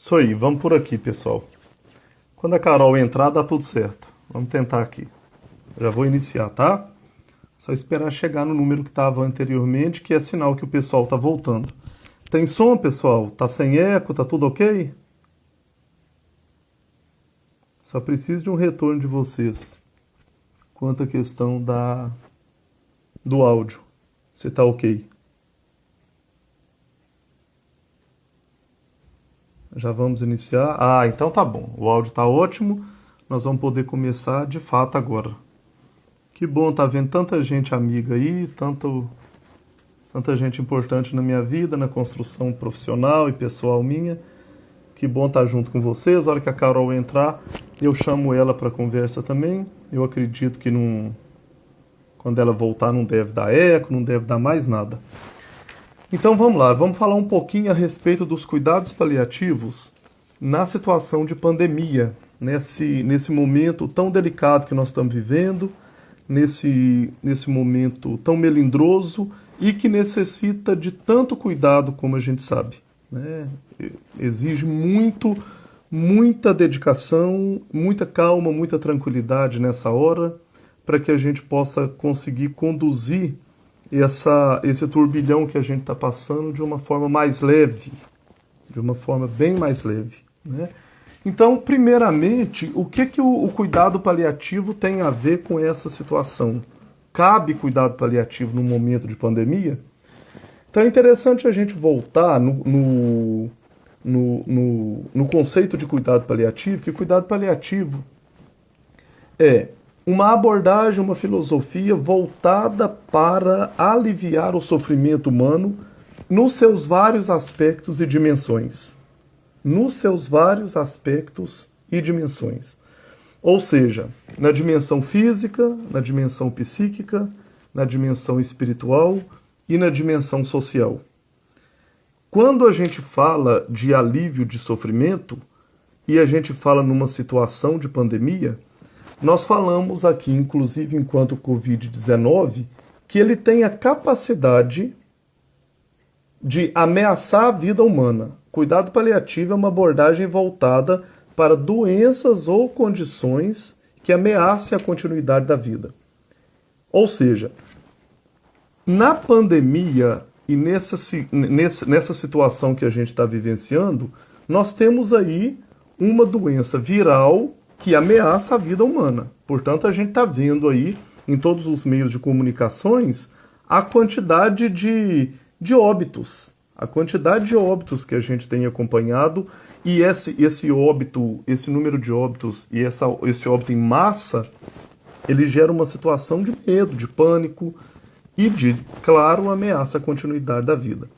Isso aí, vamos por aqui, pessoal. Quando a Carol entrar, dá tudo certo. Vamos tentar aqui. Já vou iniciar, tá? Só esperar chegar no número que estava anteriormente, que é sinal que o pessoal tá voltando. Tem som, pessoal? Tá sem eco? Tá tudo ok? Só preciso de um retorno de vocês quanto à questão do áudio. Se tá ok. Já vamos iniciar. Ah, então tá bom. O áudio tá ótimo. Nós vamos poder começar de fato agora. Que bom tá vendo tanta gente amiga aí, tanta gente importante na minha vida, na construção profissional e pessoal minha. Que bom estar junto com vocês. A hora que a Carol entrar, eu chamo ela para conversa também. Eu acredito que quando ela voltar não deve dar eco, não deve dar mais nada. Então vamos lá, vamos falar um pouquinho a respeito dos cuidados paliativos na situação de pandemia, nesse momento tão delicado que nós estamos vivendo, nesse momento tão melindroso e que necessita de tanto cuidado como a gente sabe, né? Exige muita dedicação, muita calma, muita tranquilidade nessa hora para que a gente possa conseguir conduzir esse turbilhão que a gente está passando de uma forma mais leve, de uma forma bem mais leve, né? Então, primeiramente, o que o cuidado paliativo tem a ver com essa situação? Cabe cuidado paliativo no momento de pandemia? Então é interessante a gente voltar no conceito de cuidado paliativo, que cuidado paliativo é uma abordagem, uma filosofia voltada para aliviar o sofrimento humano nos seus vários aspectos e dimensões. Nos seus vários aspectos e dimensões. Ou seja, na dimensão física, na dimensão psíquica, na dimensão espiritual e na dimensão social. Quando a gente fala de alívio de sofrimento e a gente fala numa situação de pandemia, nós falamos aqui, inclusive enquanto Covid-19, que ele tem a capacidade de ameaçar a vida humana. Cuidado paliativo é uma abordagem voltada para doenças ou condições que ameacem a continuidade da vida. Ou seja, na pandemia e nessa situação que a gente está vivenciando, nós temos aí uma doença viral que ameaça a vida humana. Portanto, a gente está vendo aí, em todos os meios de comunicações, a quantidade de óbitos. A quantidade de óbitos que a gente tem acompanhado e esse número de óbitos e esse óbito em massa, ele gera uma situação de medo, de pânico e de, claro, ameaça à continuidade da vida.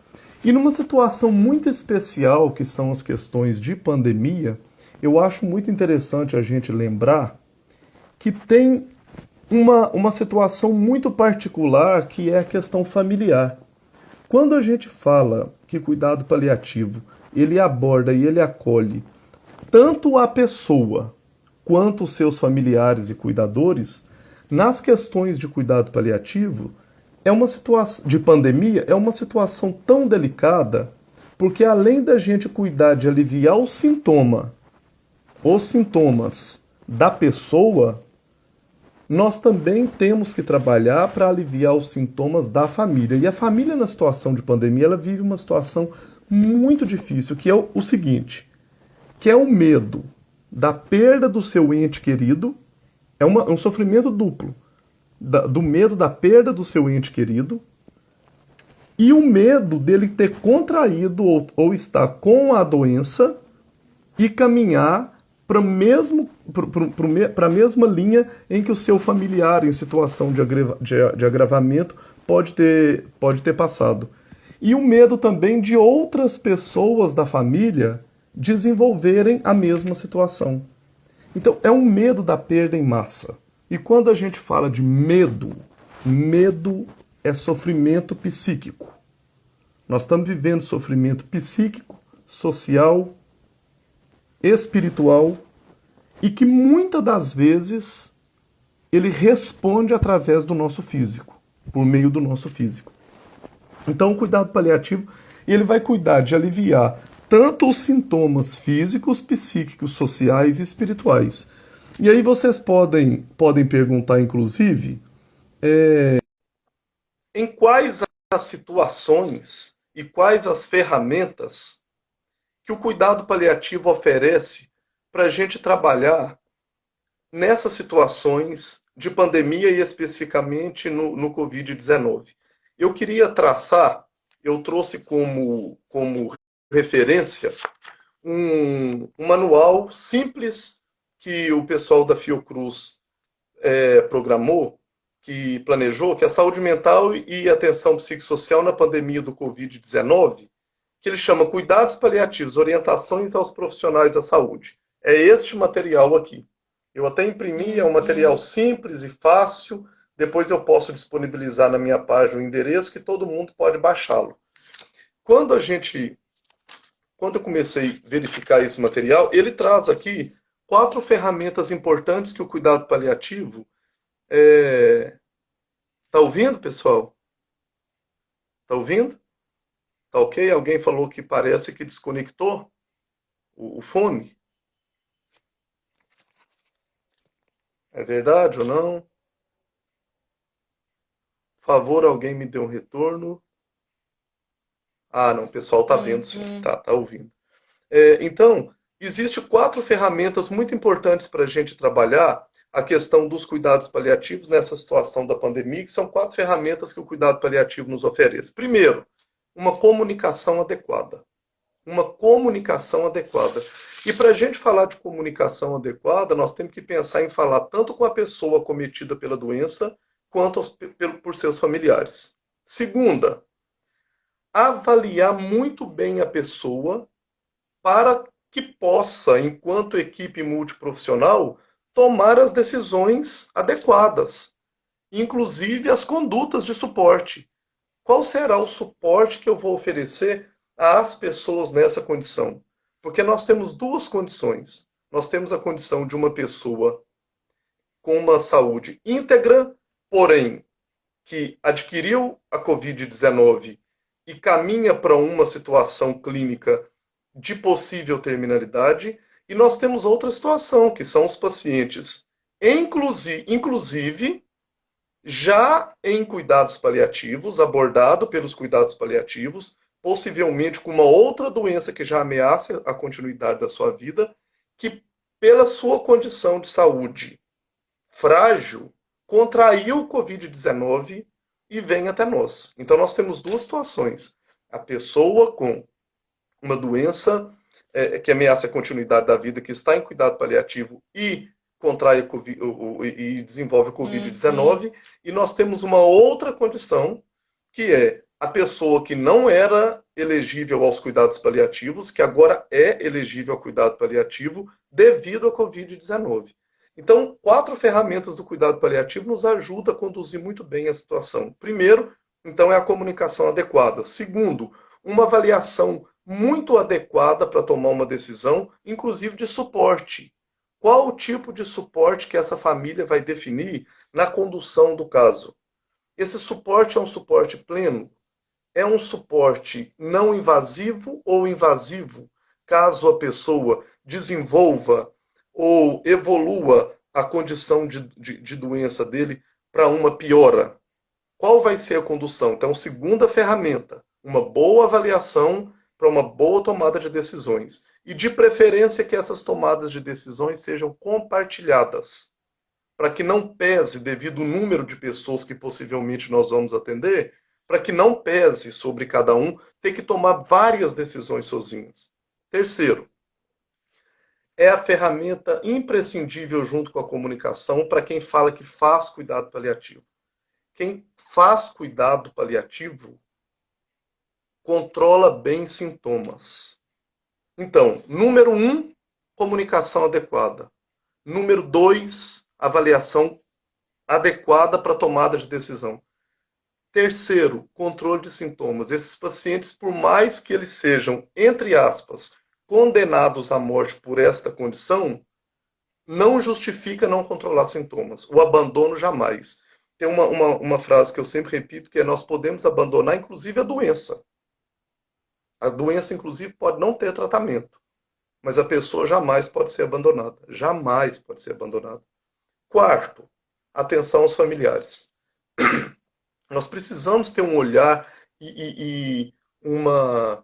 E numa situação muito especial, que são as questões de pandemia, eu acho muito interessante a gente lembrar que tem uma situação muito particular que é a questão familiar. Quando a gente fala que cuidado paliativo, ele aborda e ele acolhe tanto a pessoa quanto os seus familiares e cuidadores, nas questões de cuidado paliativo, é uma situação de pandemia, é uma situação tão delicada, porque além da gente cuidar de aliviar os sintomas da pessoa, nós também temos que trabalhar para aliviar os sintomas da família. E a família, na situação de pandemia, ela vive uma situação muito difícil, que é o seguinte, que é o medo da perda do seu ente querido, é um sofrimento duplo, do medo da perda do seu ente querido e o medo dele ter contraído ou estar com a doença e caminhar para a mesma linha em que o seu familiar em situação de agravamento pode ter passado. E o medo também de outras pessoas da família desenvolverem a mesma situação. Então, é um medo da perda em massa. E quando a gente fala de medo é sofrimento psíquico. Nós estamos vivendo sofrimento psíquico, social, espiritual e que muitas das vezes ele responde através do nosso físico, por meio do nosso físico. Então o cuidado paliativo ele vai cuidar de aliviar tanto os sintomas físicos, psíquicos, sociais e espirituais. E aí vocês podem perguntar, inclusive, em quais as situações e quais as ferramentas que o cuidado paliativo oferece para a gente trabalhar nessas situações de pandemia e especificamente no Covid-19. Eu queria traçar, eu trouxe como referência um manual simples que o pessoal da Fiocruz programou, que planejou, que é a saúde mental e atenção psicossocial na pandemia do Covid-19, que ele chama Cuidados Paliativos, Orientações aos Profissionais da Saúde. É este material aqui. Eu até imprimi, é um material simples e fácil, depois eu posso disponibilizar na minha página o endereço que todo mundo pode baixá-lo. Quando eu comecei a verificar esse material, ele traz aqui 4 ferramentas importantes que o cuidado paliativo tá ouvindo, pessoal? Tá ouvindo? Tá ok? Alguém falou que parece que desconectou o fone. É verdade ou não? Por favor, alguém me dê um retorno. Ah, não, o pessoal tá vendo sim, tá ouvindo. Então, existem 4 ferramentas muito importantes para a gente trabalhar a questão dos cuidados paliativos nessa situação da pandemia, que são 4 ferramentas que o cuidado paliativo nos oferece. Primeiro, uma comunicação adequada. Uma comunicação adequada. E para a gente falar de comunicação adequada, nós temos que pensar em falar tanto com a pessoa acometida pela doença, quanto por seus familiares. Segunda, avaliar muito bem a pessoa para que possa, enquanto equipe multiprofissional, tomar as decisões adequadas, inclusive as condutas de suporte. Qual será o suporte que eu vou oferecer às pessoas nessa condição? Porque nós temos 2 condições. Nós temos a condição de uma pessoa com uma saúde íntegra, porém que adquiriu a Covid-19 e caminha para uma situação clínica de possível terminalidade, e nós temos outra situação, que são os pacientes, inclusive já em cuidados paliativos, abordado pelos cuidados paliativos, possivelmente com uma outra doença que já ameaça a continuidade da sua vida, que pela sua condição de saúde frágil, contraiu o Covid-19 e vem até nós. Então nós temos 2 situações. A pessoa com uma doença que ameaça a continuidade da vida, que está em cuidado paliativo e contrai e desenvolve o Covid-19, e nós temos uma outra condição, que é a pessoa que não era elegível aos cuidados paliativos, que agora é elegível ao cuidado paliativo devido à Covid-19. Então, 4 ferramentas do cuidado paliativo nos ajudam a conduzir muito bem a situação. Primeiro, então, é a comunicação adequada. Segundo, uma avaliação muito adequada para tomar uma decisão, inclusive de suporte. Qual o tipo de suporte que essa família vai definir na condução do caso? Esse suporte é um suporte pleno? É um suporte não invasivo ou invasivo, caso a pessoa desenvolva ou evolua a condição de doença dele para uma piora? Qual vai ser a condução? Então, segunda ferramenta, uma boa avaliação para uma boa tomada de decisões. E de preferência que essas tomadas de decisões sejam compartilhadas, para que não pese, devido ao número de pessoas que possivelmente nós vamos atender, para que não pese sobre cada um ter que tomar várias decisões sozinhos. Terceiro, é a ferramenta imprescindível junto com a comunicação para quem fala que faz cuidado paliativo. Quem faz cuidado paliativo controla bem sintomas. Então, número 1, comunicação adequada. Número 2, avaliação adequada para tomada de decisão. Terceiro, controle de sintomas. Esses pacientes, por mais que eles sejam, entre aspas, condenados à morte por esta condição, não justifica não controlar sintomas. O abandono jamais. Tem uma frase que eu sempre repito, que é: nós podemos abandonar inclusive a doença, A doença, inclusive, pode não ter tratamento, mas a pessoa jamais pode ser abandonada. Jamais pode ser abandonada. Quarto, atenção aos familiares. Nós precisamos ter um olhar e uma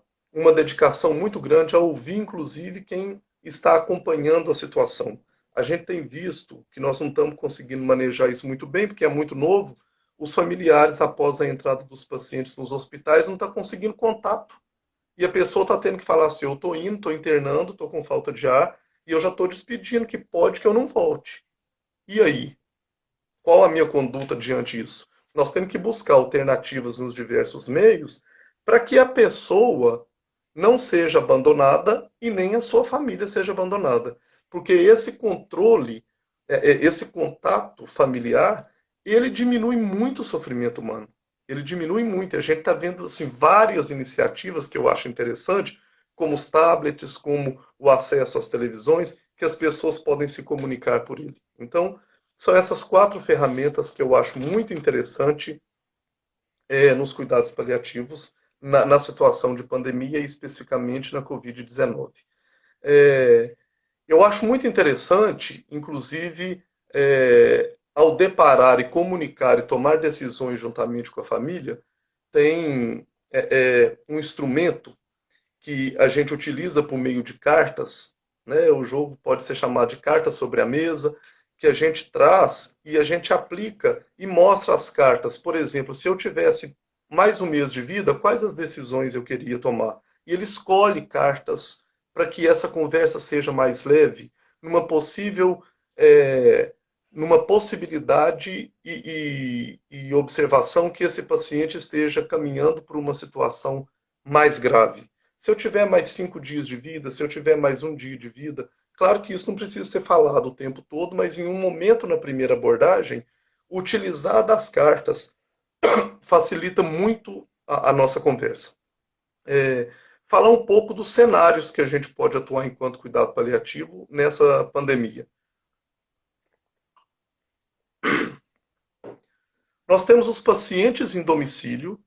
dedicação muito grande a ouvir, inclusive, quem está acompanhando a situação. A gente tem visto que nós não estamos conseguindo manejar isso muito bem, porque é muito novo. Os familiares, após a entrada dos pacientes nos hospitais, não estão conseguindo contato. E a pessoa está tendo que falar assim: eu estou indo, estou internando, estou com falta de ar, e eu já estou despedindo, que pode que eu não volte. E aí? Qual a minha conduta diante disso? Nós temos que buscar alternativas nos diversos meios para que a pessoa não seja abandonada e nem a sua família seja abandonada. Porque esse controle, esse contato familiar, ele diminui muito o sofrimento humano. Ele diminui muito. A gente está vendo assim, várias iniciativas que eu acho interessante, como os tablets, como o acesso às televisões, que as pessoas podem se comunicar por ele. Então, são essas 4 ferramentas que eu acho muito interessante nos cuidados paliativos na situação de pandemia e especificamente na Covid-19. Eu acho muito interessante, inclusive, ao deparar e comunicar e tomar decisões juntamente com a família, tem um instrumento que a gente utiliza por meio de cartas, né? O jogo pode ser chamado de cartas sobre a mesa, que a gente traz e a gente aplica e mostra as cartas. Por exemplo, se eu tivesse mais um mês de vida, quais as decisões eu queria tomar? E ele escolhe cartas para que essa conversa seja mais leve, numa possível, numa possibilidade e observação que esse paciente esteja caminhando por uma situação mais grave. Se eu tiver mais 5 dias de vida, se eu tiver mais um dia de vida, claro que isso não precisa ser falado o tempo todo, mas em um momento na primeira abordagem, utilizar das cartas facilita muito a nossa conversa. Falar um pouco dos cenários que a gente pode atuar enquanto cuidado paliativo nessa pandemia. Nós temos os pacientes em domicílio,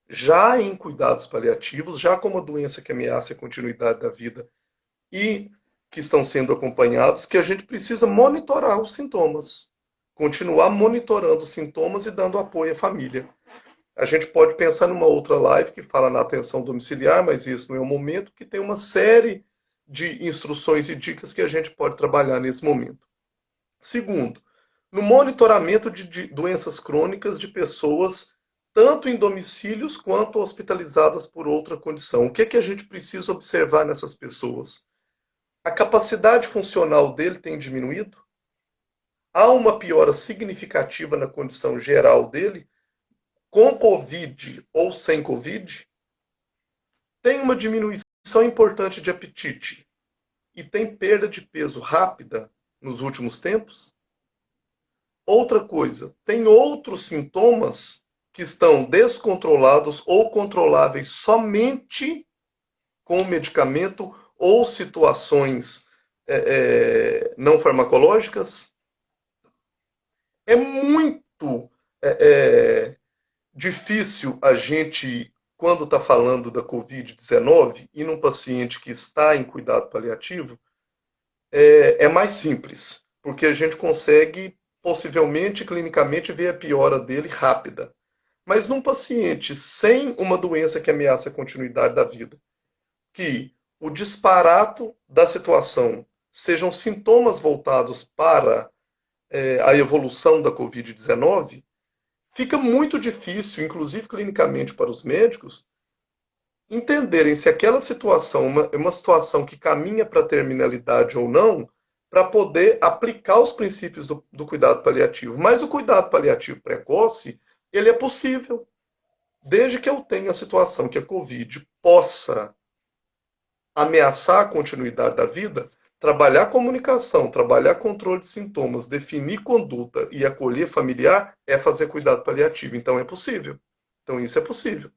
já em cuidados paliativos, já com uma doença que ameaça a continuidade da vida e que estão sendo acompanhados, que a gente precisa monitorar os sintomas, continuar monitorando os sintomas e dando apoio à família. A gente pode pensar numa outra live que fala na atenção domiciliar, mas isso não é o momento, que tem uma série de instruções e dicas que a gente pode trabalhar nesse momento. Segundo, no monitoramento de doenças crônicas de pessoas tanto em domicílios quanto hospitalizadas por outra condição. O que a gente precisa observar nessas pessoas? A capacidade funcional dele tem diminuído? Há uma piora significativa na condição geral dele, com Covid ou sem Covid? Tem uma diminuição importante de apetite e tem perda de peso rápida nos últimos tempos? Outra coisa, tem outros sintomas que estão descontrolados ou controláveis somente com medicamento ou situações não farmacológicas? É muito difícil a gente, quando está falando da Covid-19 e num paciente que está em cuidado paliativo, é mais simples, porque a gente consegue, possivelmente, clinicamente, ver a piora dele rápida. Mas num paciente sem uma doença que ameaça a continuidade da vida, que o disparato da situação sejam sintomas voltados para a evolução da Covid-19, fica muito difícil, inclusive clinicamente para os médicos, entenderem se aquela situação é uma situação que caminha para a terminalidade ou não, para poder aplicar os princípios do cuidado paliativo. Mas o cuidado paliativo precoce, ele é possível, desde que eu tenha a situação que a Covid possa ameaçar a continuidade da vida, trabalhar comunicação, trabalhar controle de sintomas, definir conduta e acolher familiar é fazer cuidado paliativo. Então é possível. Então isso é possível.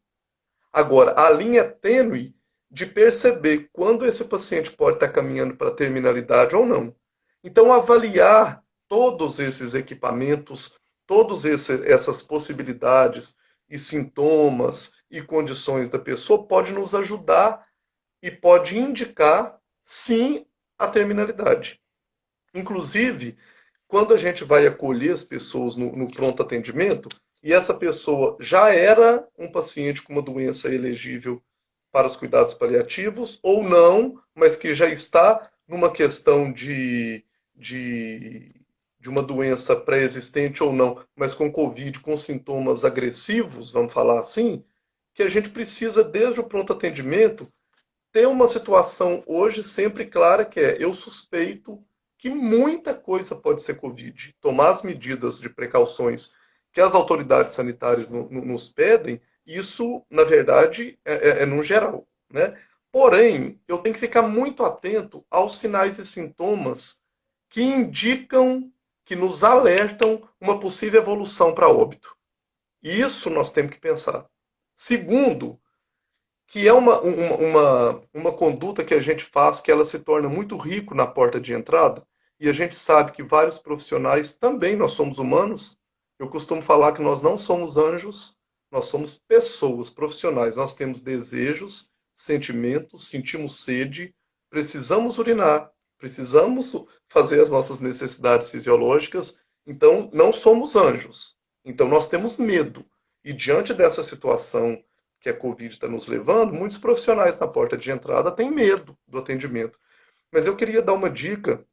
Agora, a linha tênue de perceber quando esse paciente pode estar caminhando para a terminalidade ou não. Então, avaliar todos esses equipamentos, todas essas possibilidades e sintomas e condições da pessoa pode nos ajudar e pode indicar, sim, a terminalidade. Inclusive, quando a gente vai acolher as pessoas no pronto atendimento, e essa pessoa já era um paciente com uma doença elegível para os cuidados paliativos, ou não, mas que já está numa questão de, de uma doença pré-existente ou não, mas com Covid, com sintomas agressivos, vamos falar assim, que a gente precisa, desde o pronto atendimento, ter uma situação hoje sempre clara que é: eu suspeito que muita coisa pode ser Covid. Tomar as medidas de precauções que as autoridades sanitárias nos pedem, isso, na verdade, é no geral, né? Porém, eu tenho que ficar muito atento aos sinais e sintomas que indicam, que nos alertam uma possível evolução para óbito. Isso nós temos que pensar. Segundo, que é uma conduta que a gente faz que ela se torna muito rico na porta de entrada, e a gente sabe que vários profissionais também, nós somos humanos. Eu costumo falar que nós não somos anjos, nós somos pessoas, profissionais. Nós temos desejos, sentimentos, sentimos sede, precisamos urinar, precisamos fazer as nossas necessidades fisiológicas, então não somos anjos. Então nós temos medo. E diante dessa situação que a Covid está nos levando, muitos profissionais na porta de entrada têm medo do atendimento. Mas eu queria dar uma dica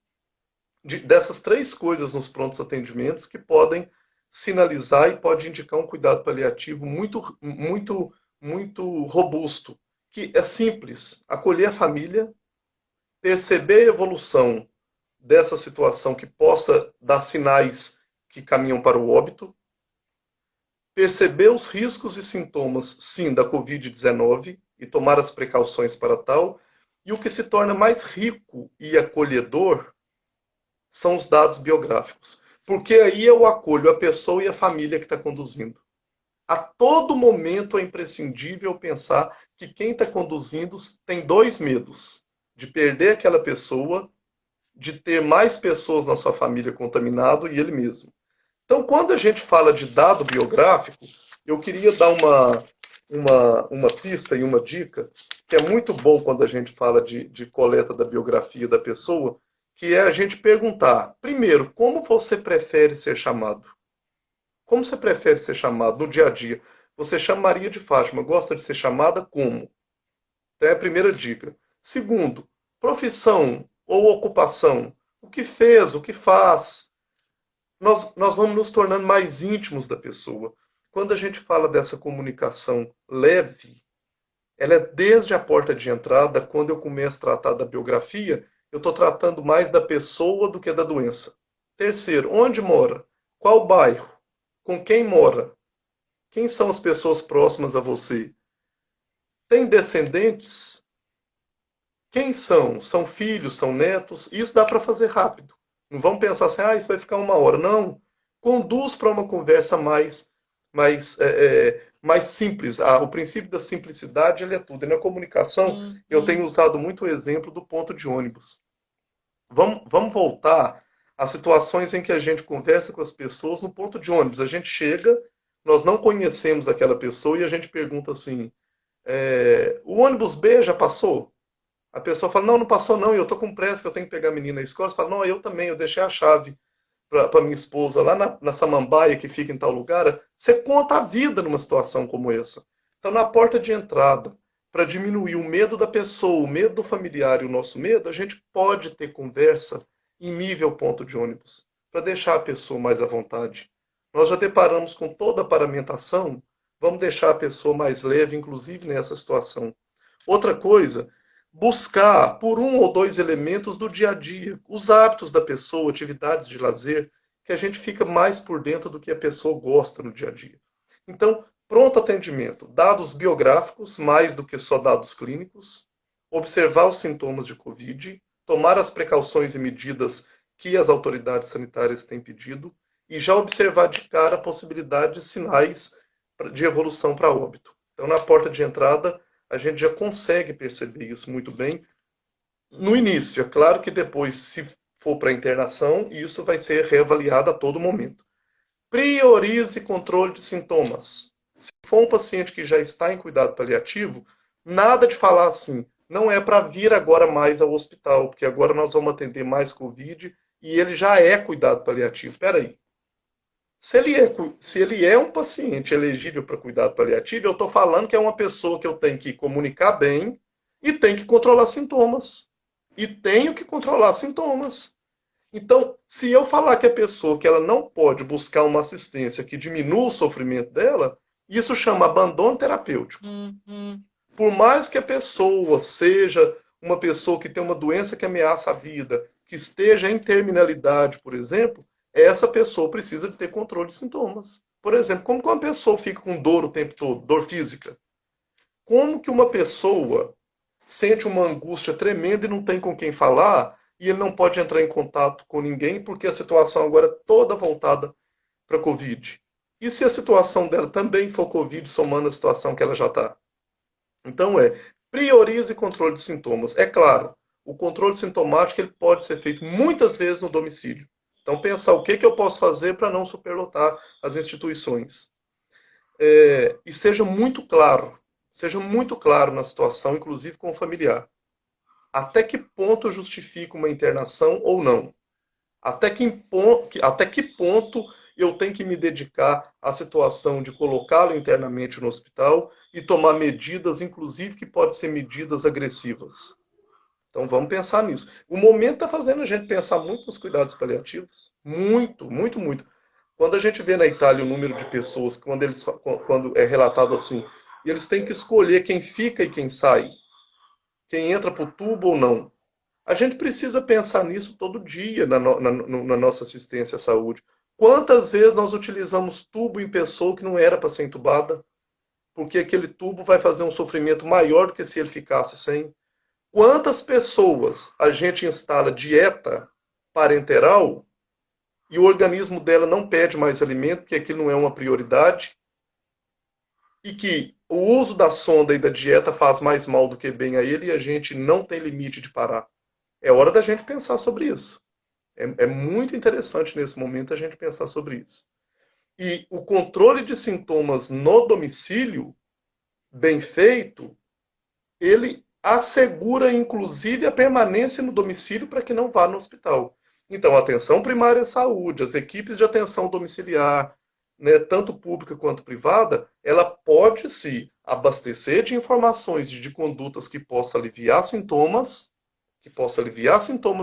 dessas três coisas nos prontos atendimentos que podem sinalizar e pode indicar um cuidado paliativo muito robusto, que é simples: acolher a família, perceber a evolução dessa situação que possa dar sinais que caminham para o óbito, perceber os riscos e sintomas, sim, da Covid-19 e tomar as precauções para tal. E o que se torna mais rico e acolhedor são os dados biográficos. Porque aí eu acolho a pessoa e a família que está conduzindo. A todo momento é imprescindível pensar que quem está conduzindo tem dois medos: de perder aquela pessoa, de ter mais pessoas na sua família contaminado e ele mesmo. Então, quando a gente fala de dado biográfico, eu queria dar uma pista e uma dica, que é muito bom quando a gente fala de coleta da biografia da pessoa, que é a gente perguntar, primeiro, como você prefere ser chamado? Como você prefere ser chamado no dia a dia? Você chama Maria de Fátima, gosta de ser chamada como? Então é a primeira dica. Segundo, profissão ou ocupação. O que fez, o que faz? Nós vamos nos tornando mais íntimos da pessoa. Quando a gente fala dessa comunicação leve, ela é desde a porta de entrada. Quando eu começo a tratar da biografia, eu estou tratando mais da pessoa do que da doença. Terceiro, onde mora? Qual bairro? Com quem mora? Quem são as pessoas próximas a você? Tem descendentes? Quem são? São filhos? São netos? Isso dá para fazer rápido. Não vamos pensar assim: isso vai ficar 1 hora. Não. Conduz para uma conversa mais simples. O princípio da simplicidade, ele é tudo. E na comunicação, eu tenho usado muito o exemplo do ponto de ônibus. Vamos voltar às situações em que a gente conversa com as pessoas no ponto de ônibus. A gente chega, nós não conhecemos aquela pessoa e a gente pergunta assim: o ônibus B já passou? A pessoa fala: não, não passou não, e eu estou com pressa que eu tenho que pegar a menina na escola. Você fala: não, eu também, eu deixei a chave para minha esposa lá na Samambaia, que fica em tal lugar. Você conta a vida numa situação como essa. Então, na porta de entrada, para diminuir o medo da pessoa, o medo do familiar e o nosso medo, a gente pode ter conversa em nível ponto de ônibus, para deixar a pessoa mais à vontade. Nós já deparamos com toda a paramentação, vamos deixar a pessoa mais leve, inclusive nessa situação. Outra coisa, buscar por um ou dois elementos do dia a dia, os hábitos da pessoa, atividades de lazer, que a gente fica mais por dentro do que a pessoa gosta no dia a dia. Então, pronto atendimento, dados biográficos, mais do que só dados clínicos, observar os sintomas de Covid, tomar as precauções e medidas que as autoridades sanitárias têm pedido e já observar de cara a possibilidade de sinais de evolução para óbito. Então, na porta de entrada, a gente já consegue perceber isso muito bem no início. É claro que depois, se for para internação, isso vai ser reavaliado a todo momento. Priorize controle de sintomas. for um paciente que já está em cuidado paliativo, nada de falar assim, não é para vir agora mais ao hospital, porque agora nós vamos atender mais Covid e ele já é cuidado paliativo. Espera aí. Se ele é um paciente elegível para cuidado paliativo, eu estou falando que é uma pessoa que eu tenho que comunicar bem e tenho que controlar sintomas. E tenho que controlar sintomas. Então, se eu falar que a pessoa que ela não pode buscar uma assistência que diminua o sofrimento dela, isso chama abandono terapêutico. Por mais que a pessoa seja uma pessoa que tem uma doença que ameaça a vida, que esteja em terminalidade, por exemplo, essa pessoa precisa de ter controle de sintomas. Por exemplo, como que uma pessoa fica com dor o tempo todo, dor física? Como que uma pessoa sente uma angústia tremenda e não tem com quem falar, e ele não pode entrar em contato com ninguém porque a situação agora é toda voltada para a Covid? E se a situação dela também for Covid, somando a situação que ela já está? Então priorize controle de sintomas. É claro, o controle sintomático ele pode ser feito muitas vezes no domicílio. Então pensar o que eu posso fazer para não superlotar as instituições. E seja muito claro na situação, inclusive com o familiar. Até que ponto justifica uma internação ou não? Até que ponto eu tenho que me dedicar à situação de colocá-lo internamente no hospital e tomar medidas, inclusive que podem ser medidas agressivas. Então vamos pensar nisso. O momento está fazendo a gente pensar muito nos cuidados paliativos. Muito, muito, muito. Quando a gente vê na Itália o número de pessoas, quando é relatado assim, e eles têm que escolher quem fica e quem sai, quem entra para o tubo ou não. A gente precisa pensar nisso todo dia na nossa assistência à saúde. Quantas vezes nós utilizamos tubo em pessoa que não era para ser entubada? Porque aquele tubo vai fazer um sofrimento maior do que se ele ficasse sem. Quantas pessoas a gente instala dieta parenteral e o organismo dela não pede mais alimento, porque aquilo não é uma prioridade, e que o uso da sonda e da dieta faz mais mal do que bem a ele e a gente não tem limite de parar? É hora da gente pensar sobre isso. É muito interessante nesse momento a gente pensar sobre isso. E o controle de sintomas no domicílio, bem feito, ele assegura inclusive a permanência no domicílio para que não vá no hospital. Então, a atenção primária à saúde, as equipes de atenção domiciliar, né, tanto pública quanto privada, ela pode se abastecer de informações de condutas que possam aliviar sintomas,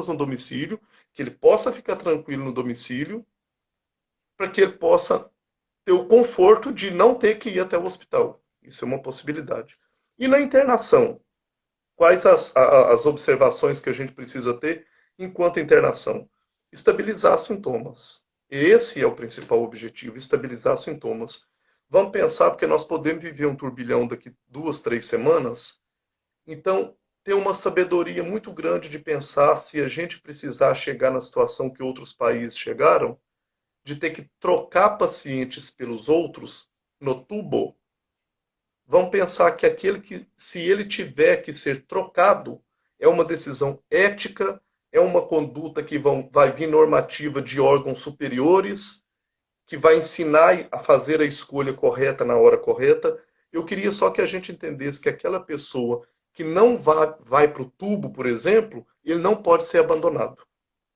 no domicílio, que ele possa ficar tranquilo no domicílio, para que ele possa ter o conforto de não ter que ir até o hospital. Isso é uma possibilidade. E na internação, quais as observações que a gente precisa ter enquanto internação? Estabilizar sintomas. Esse é o principal objetivo, estabilizar sintomas. Vamos pensar, porque nós podemos viver um turbilhão daqui 2, 3 semanas. Então, ter uma sabedoria muito grande de pensar se a gente precisar chegar na situação que outros países chegaram, de ter que trocar pacientes pelos outros no tubo. Vamos pensar que aquele que, se ele tiver que ser trocado, é uma decisão ética, é uma conduta que vai vir normativa de órgãos superiores, que vai ensinar a fazer a escolha correta na hora correta. Eu queria só que a gente entendesse que aquela pessoa que não vai para o tubo, por exemplo, ele não pode ser abandonado.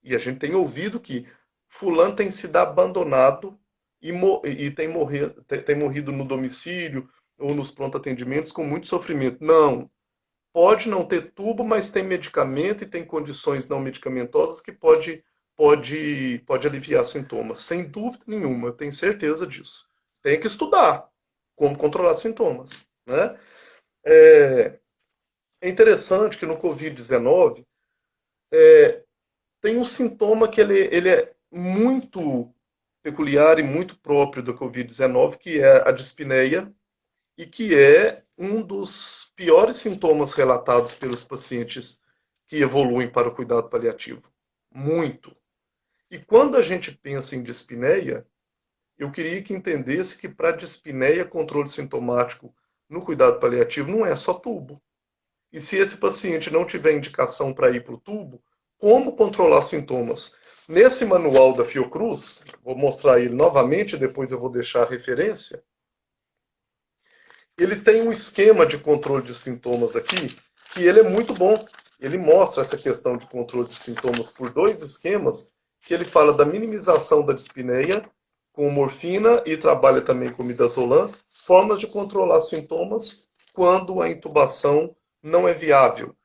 E a gente tem ouvido que fulano tem sido abandonado e tem morrido no domicílio ou nos pronto atendimentos com muito sofrimento. Não. Pode não ter tubo, mas tem medicamento e tem condições não medicamentosas que pode aliviar sintomas. Sem dúvida nenhuma, eu tenho certeza disso. Tem que estudar como controlar sintomas. Né? É interessante que no Covid-19 tem um sintoma que ele é muito peculiar e muito próprio da Covid-19, que é a dispneia, e que é um dos piores sintomas relatados pelos pacientes que evoluem para o cuidado paliativo. Muito. E quando a gente pensa em dispneia, eu queria que entendesse que para dispneia, controle sintomático no cuidado paliativo não é só tubo. E se esse paciente não tiver indicação para ir para o tubo, como controlar sintomas? Nesse manual da Fiocruz, vou mostrar ele novamente, depois eu vou deixar a referência. ele tem um esquema de controle de sintomas aqui, que ele é muito bom. Ele mostra essa questão de controle de sintomas por dois esquemas, que ele fala da minimização da dispneia com morfina e trabalha também com midazolam, formas de controlar sintomas quando a intubação não é viável.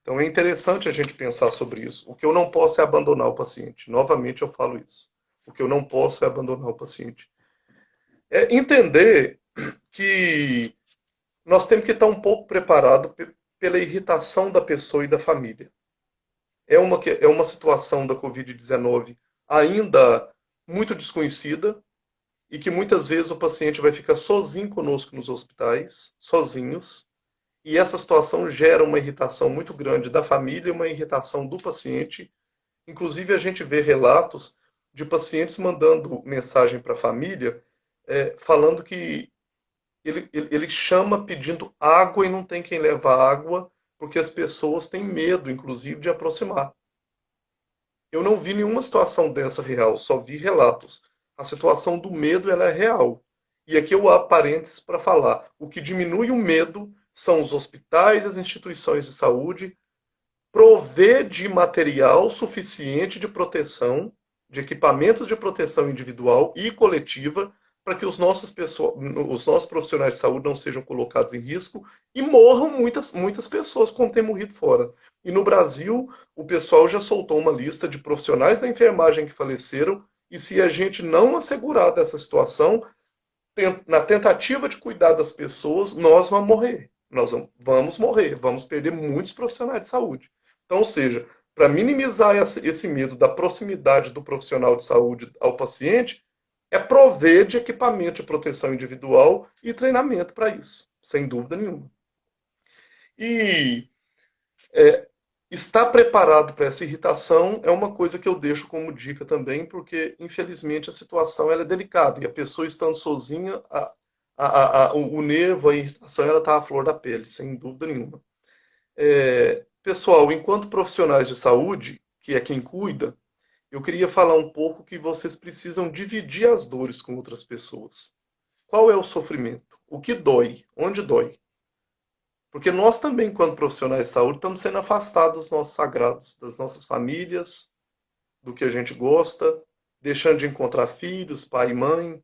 Então é interessante a gente pensar sobre isso. O que eu não posso é abandonar o paciente. Novamente eu falo isso. O que eu não posso é abandonar o paciente. É entender que nós temos que estar um pouco preparados pela irritação da pessoa e da família. É uma situação da Covid-19 ainda muito desconhecida e que muitas vezes o paciente vai ficar sozinho conosco nos hospitais, sozinhos, e essa situação gera uma irritação muito grande da família e uma irritação do paciente. Inclusive, a gente vê relatos de pacientes mandando mensagem para a família falando que ele chama pedindo água e não tem quem leva água, porque as pessoas têm medo, inclusive, de aproximar. Eu não vi nenhuma situação dessa real, só vi relatos. A situação do medo ela é real. E aqui eu abro parênteses para falar. O que diminui o medo são os hospitais e as instituições de saúde prover de material suficiente de proteção, de equipamentos de proteção individual e coletiva, para que os nossos profissionais de saúde não sejam colocados em risco e morram muitas pessoas como tem morrido fora. E no Brasil, o pessoal já soltou uma lista de profissionais da enfermagem que faleceram, e se a gente não assegurar dessa situação, na tentativa de cuidar das pessoas, nós vamos morrer. Nós vamos morrer, vamos perder muitos profissionais de saúde. Então, ou seja, para minimizar esse medo da proximidade do profissional de saúde ao paciente, é prover de equipamento de proteção individual e treinamento para isso, sem dúvida nenhuma. E estar preparado para essa irritação é uma coisa que eu deixo como dica também, porque infelizmente a situação ela é delicada e a pessoa estando sozinha, o nervo, a irritação, ela está à flor da pele, sem dúvida nenhuma. Pessoal, enquanto profissionais de saúde, que é quem cuida, eu queria falar um pouco que vocês precisam dividir as dores com outras pessoas. Qual é o sofrimento? O que dói? Onde dói? Porque nós também, enquanto profissionais de saúde, estamos sendo afastados dos nossos sagrados, das nossas famílias, do que a gente gosta, deixando de encontrar filhos, pai e mãe.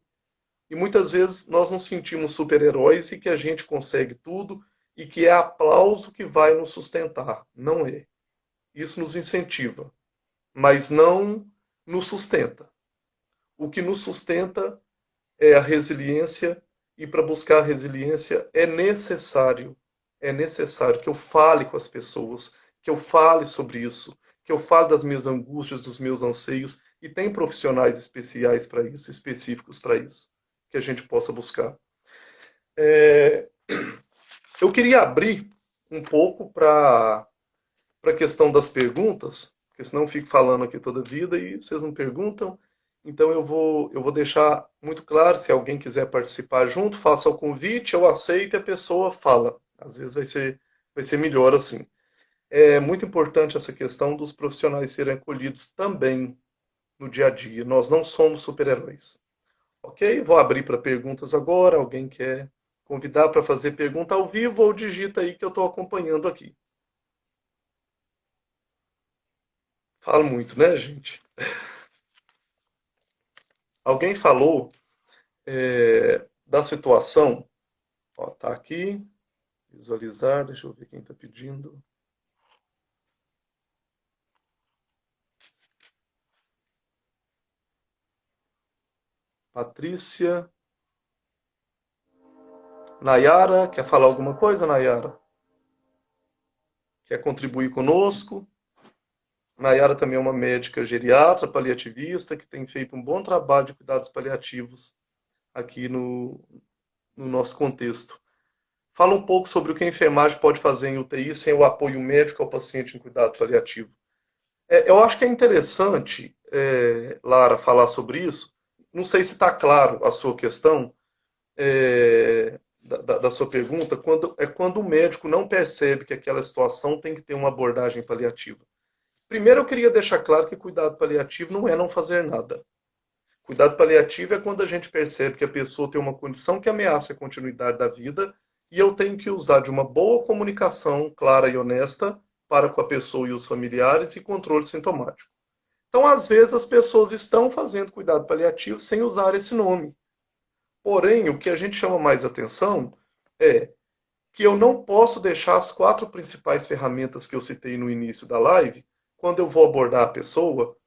E muitas vezes nós nos sentimos super-heróis e que a gente consegue tudo e que é aplauso que vai nos sustentar. Não é. Isso nos incentiva, mas não nos sustenta. O que nos sustenta é a resiliência, e para buscar a resiliência é necessário que eu fale com as pessoas, que eu fale sobre isso, que eu fale das minhas angústias, dos meus anseios, e tem profissionais especiais para isso, específicos para isso, que a gente possa buscar. Eu queria abrir um pouco para a questão das perguntas, porque senão eu fico falando aqui toda a vida e vocês não perguntam. Então eu vou deixar muito claro, se alguém quiser participar junto, faça o convite, eu aceito e a pessoa fala. Às vezes vai ser melhor assim. É muito importante essa questão dos profissionais serem acolhidos também no dia a dia. Nós não somos super-heróis. Ok? Vou abrir para perguntas agora. Alguém quer convidar para fazer pergunta ao vivo ou digita aí que eu estou acompanhando aqui. Falo muito, né, gente? Alguém falou da situação. Ó, tá aqui. Visualizar. Deixa eu ver quem está pedindo. Patrícia. Nayara, quer falar alguma coisa, Nayara? Quer contribuir conosco? Nayara também é uma médica geriatra, paliativista, que tem feito um bom trabalho de cuidados paliativos aqui no nosso contexto. Fala um pouco sobre o que a enfermagem pode fazer em UTI sem o apoio médico ao paciente em cuidado paliativo. Eu acho que é interessante, Lara, falar sobre isso. Não sei se está claro a sua questão, da sua pergunta, quando o médico não percebe que aquela situação tem que ter uma abordagem paliativa. Primeiro, eu queria deixar claro que cuidado paliativo não é não fazer nada. Cuidado paliativo é quando a gente percebe que a pessoa tem uma condição que ameaça a continuidade da vida e eu tenho que usar de uma boa comunicação clara e honesta para com a pessoa e os familiares e controle sintomático. Então, às vezes, as pessoas estão fazendo cuidado paliativo sem usar esse nome. Porém, o que a gente chama mais atenção é que eu não posso deixar as 4 principais ferramentas que eu citei no início da live, quando eu vou abordar a pessoa,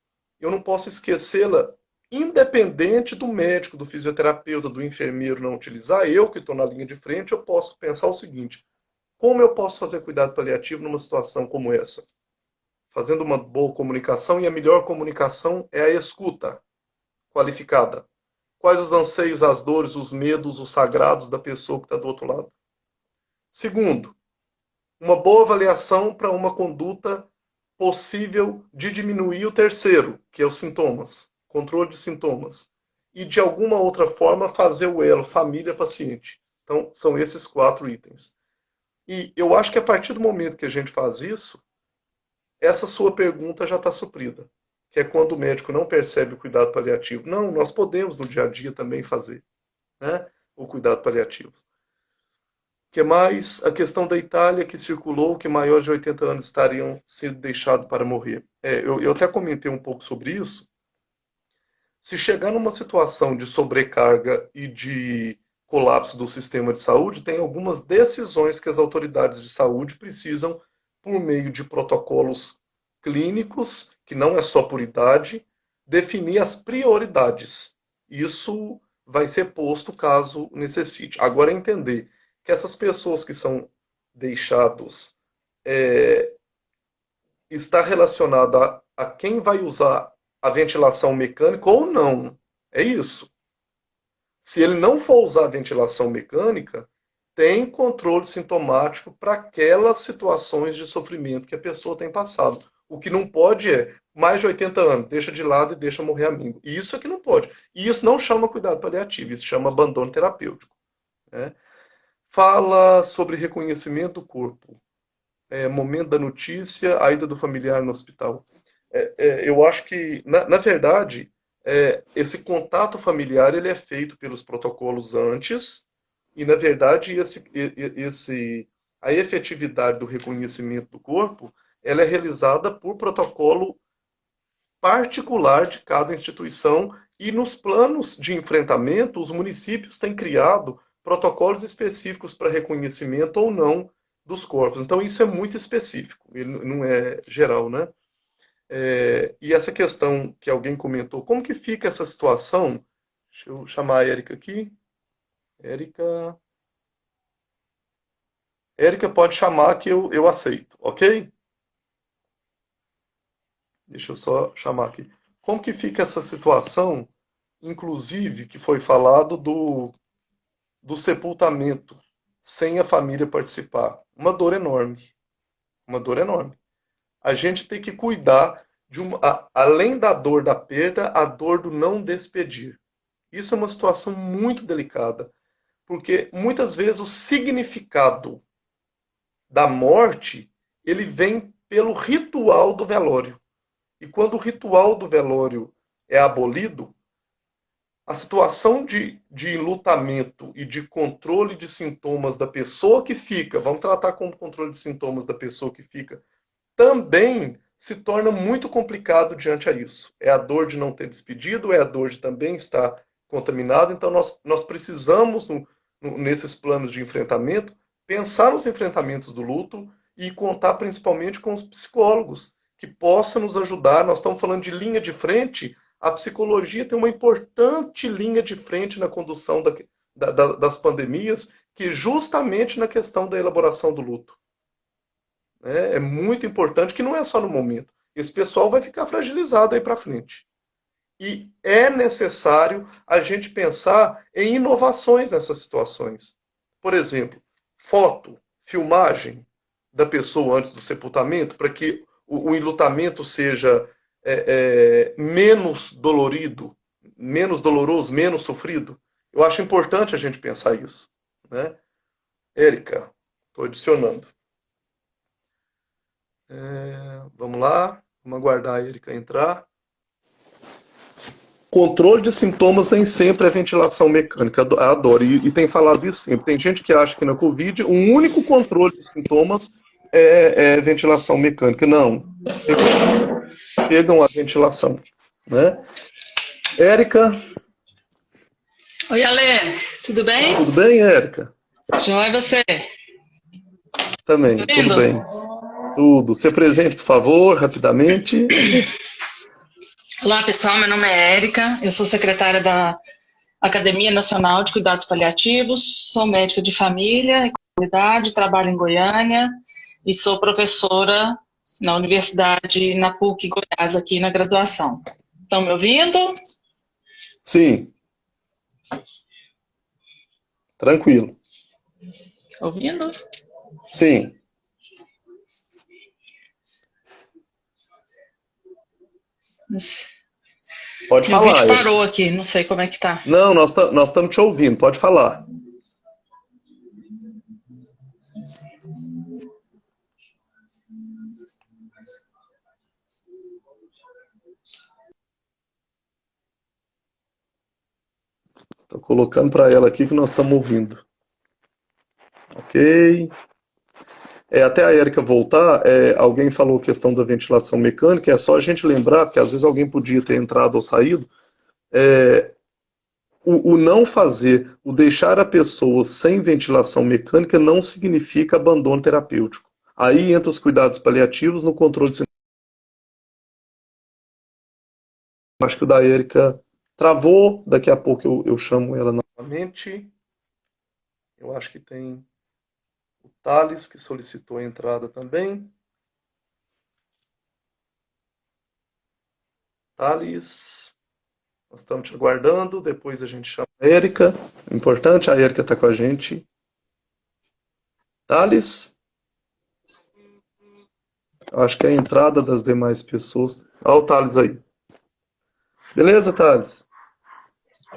eu não posso esquecê-la, independente do médico, do fisioterapeuta, do enfermeiro não utilizar, eu que estou na linha de frente, eu posso pensar o seguinte: como eu posso fazer cuidado paliativo numa situação como essa? Fazendo uma boa comunicação, e a melhor comunicação é a escuta qualificada. Quais os anseios, as dores, os medos, os sagrados da pessoa que está do outro lado? Segundo, uma boa avaliação para uma conduta possível de diminuir o terceiro, que é os sintomas, controle de sintomas. E de alguma outra forma fazer o elo família-paciente. Então, são esses 4 itens. E eu acho que a partir do momento que a gente faz isso, essa sua pergunta já está suprida. Que é quando o médico não percebe o cuidado paliativo. Não, nós podemos no dia a dia também fazer, né, o cuidado paliativo. Que mais? A questão da Itália que circulou, que maiores de 80 anos estariam sendo deixados para morrer. Eu até comentei um pouco sobre isso. Se chegar numa situação de sobrecarga e de colapso do sistema de saúde, tem algumas decisões que as autoridades de saúde precisam, por meio de protocolos clínicos, que não é só por idade, definir as prioridades. Isso vai ser posto caso necessite. Agora, entender que essas pessoas que são deixados está relacionado a quem vai usar a ventilação mecânica ou não. É isso. Se ele não for usar a ventilação mecânica, tem controle sintomático para aquelas situações de sofrimento que a pessoa tem passado. O que não pode é mais de 80 anos, deixa de lado e deixa morrer amigo. E isso é que não pode. E isso não chama cuidado paliativo, isso chama abandono terapêutico. Né? Fala sobre reconhecimento do corpo. Momento da notícia, a ida do familiar no hospital. Eu acho que, na verdade, esse contato familiar ele é feito pelos protocolos antes, e, na verdade, a efetividade do reconhecimento do corpo ela é realizada por protocolo particular de cada instituição, e nos planos de enfrentamento, os municípios têm criado protocolos específicos para reconhecimento ou não dos corpos. Então, isso é muito específico, ele não é geral, né? E essa questão que alguém comentou, como que fica essa situação? Deixa eu chamar a Érica aqui. Érica. Érica pode chamar que eu aceito, ok? Deixa eu só chamar aqui. Como que fica essa situação, inclusive, que foi falado do sepultamento sem a família participar? Uma dor enorme. Uma dor enorme. A gente tem que cuidar além da dor da perda, a dor do não despedir. Isso é uma situação muito delicada, porque muitas vezes o significado da morte ele vem pelo ritual do velório. E quando o ritual do velório é abolido, a situação de enlutamento e de controle de sintomas da pessoa que fica, vamos tratar como controle de sintomas da pessoa que fica, também se torna muito complicado diante a isso. É a dor de não ter despedido, é a dor de também estar contaminado. Então, nós precisamos, nesses planos de enfrentamento, pensar nos enfrentamentos do luto e contar principalmente com os psicólogos, que possam nos ajudar. Nós estamos falando de linha de frente, a psicologia tem uma importante linha de frente na condução das pandemias, que justamente na questão da elaboração do luto. É muito importante, que não é só no momento. Esse pessoal vai ficar fragilizado aí para frente. E é necessário a gente pensar em inovações nessas situações. Por exemplo, foto, filmagem da pessoa antes do sepultamento, para que o enlutamento seja menos dolorido, menos doloroso, menos sofrido. Eu acho importante a gente pensar isso. Né? Érica, estou adicionando. Vamos lá, vamos aguardar a Erika entrar. Controle de sintomas nem sempre é ventilação mecânica, adoro, e tem falado isso sempre. Tem gente que acha que na Covid o único controle de sintomas é ventilação mecânica. Não, chegam à ventilação, né? Érica, Oi, Ale, tudo bem? tudo bem, Érica? Joia, você? Também, Tá tudo vendo? bem. Tudo. Se presente, por favor, rapidamente. Olá, pessoal, meu nome é Érica, eu sou secretária da Academia Nacional de Cuidados Paliativos, sou médica de família e comunidade, trabalho em Goiânia e sou professora na Universidade, na PUC Goiás, aqui na graduação. Estão me ouvindo? Sim, tranquilo. Ouvindo? Sim, Não sei. pode Meu falar, vídeo Érica. parou aqui, não sei como é que tá. Não, nós estamos te ouvindo, pode falar. Estou colocando para ela aqui que nós estamos ouvindo. Ok. Até a Érica voltar, alguém falou questão da ventilação mecânica, é só a gente lembrar, porque às vezes alguém podia ter entrado ou saído, o não fazer, o deixar a pessoa sem ventilação mecânica não significa abandono terapêutico. Aí entra os cuidados paliativos no controle de sintomas. Acho que o da Érica travou, daqui a pouco eu chamo ela novamente. Eu acho que tem o Thales, que solicitou a entrada também. Thales, nós estamos te aguardando, depois a gente chama a Érica. Importante, a Érica está com a gente. Thales, acho que é a entrada das demais pessoas. Olha o Thales aí. Beleza, Thales?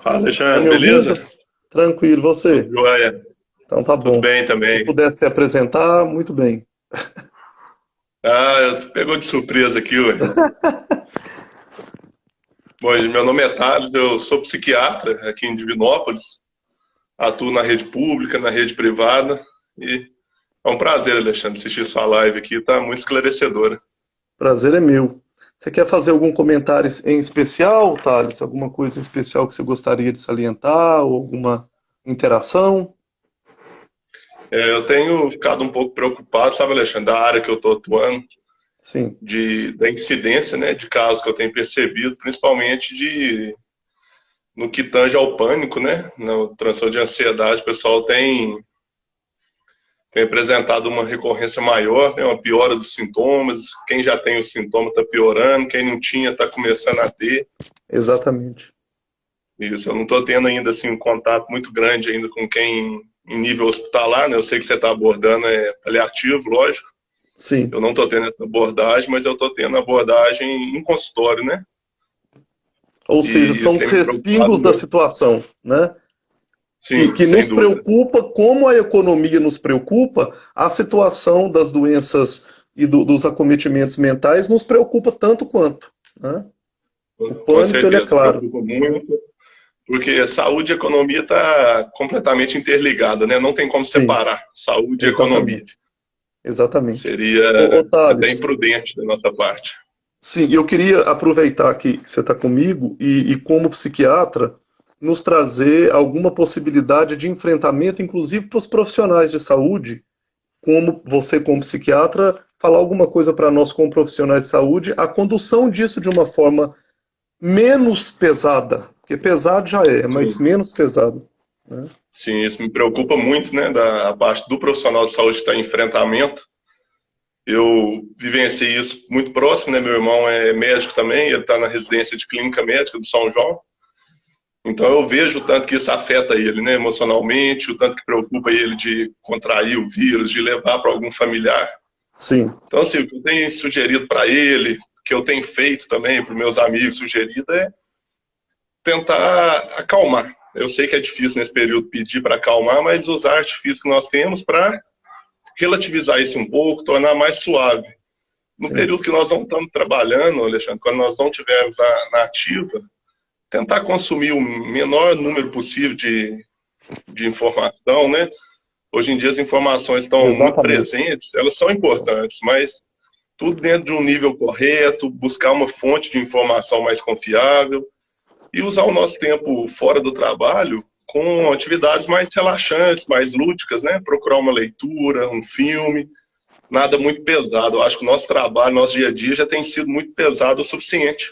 Fala, Tá me Alexandre, ouvindo? beleza? Tranquilo, Tudo você? jóia? Então tá Tudo bom. bem Se também. pudesse se apresentar, muito bem. Pegou de surpresa aqui, ué. Bom, meu nome é Thales, eu sou psiquiatra aqui em Divinópolis, atuo na rede pública, na rede privada, e é um prazer, Alexandre, assistir sua live aqui, tá muito esclarecedora. Prazer é meu. Você quer fazer algum comentário em especial, Thales? Alguma coisa em especial que você gostaria de salientar? Ou alguma interação? Eu tenho ficado um pouco preocupado, sabe, Alexandre, da área que eu estou atuando, Sim, da incidência, né, de casos que eu tenho percebido, principalmente no que tange ao pânico, né, no transtorno de ansiedade, o pessoal tem apresentado uma recorrência maior, né, uma piora dos sintomas. Quem já tem os sintomas está piorando, quem não tinha está começando a ter. exatamente. Isso, eu não estou tendo ainda assim, um contato muito grande ainda com quem em nível hospitalar, né? Eu sei que você está abordando paliativo, lógico. Sim. Eu não estou tendo essa abordagem, mas eu estou tendo abordagem em consultório, né? Ou E seja, são isso os tem me preocupado respingos da muito. situação, né? Sim, Que sem nos dúvida. preocupa, como a economia nos preocupa, a situação das doenças e dos acometimentos mentais nos preocupa tanto quanto, né? O Com pânico, ele é certeza, claro. preocupa muito. Porque saúde e economia está completamente interligada, né? Não tem como Sim, separar saúde e economia. exatamente. Exatamente. Seria Ô, até Thales, imprudente da nossa parte. sim, eu queria aproveitar que você está comigo e, como psiquiatra, nos trazer alguma possibilidade de enfrentamento, inclusive para os profissionais de saúde, como você, como psiquiatra, falar alguma coisa para nós, como profissionais de saúde, a condução disso de uma forma menos pesada, porque pesado já é, mas Sim, menos pesado, né? sim, isso me preocupa muito, né? Da parte do profissional de saúde que está em enfrentamento. Eu vivenciei isso muito próximo, né? Meu irmão é médico também, ele está na residência de clínica médica do São João. Então eu vejo o tanto que isso afeta ele, né? Emocionalmente, o tanto que preocupa ele de contrair o vírus, de levar para algum familiar. Sim, Então, assim, o que eu tenho sugerido para ele, que eu tenho feito também para os meus amigos sugerido, é tentar acalmar. Eu sei que é difícil nesse período pedir para acalmar, mas usar artifícios que nós temos para relativizar isso um pouco, tornar mais suave. No sim, período que nós não estamos trabalhando, Alexandre, quando nós não estivermos na ativa, tentar consumir o menor número possível de informação, né? Hoje em dia as informações estão muito Exatamente. presentes, elas são importantes, mas tudo dentro de um nível correto, buscar uma fonte de informação mais confiável e usar o nosso tempo fora do trabalho com atividades mais relaxantes, mais lúdicas, né? Procurar uma leitura, um filme, nada muito pesado. Eu acho que o nosso trabalho, nosso dia a dia já tem sido muito pesado o suficiente.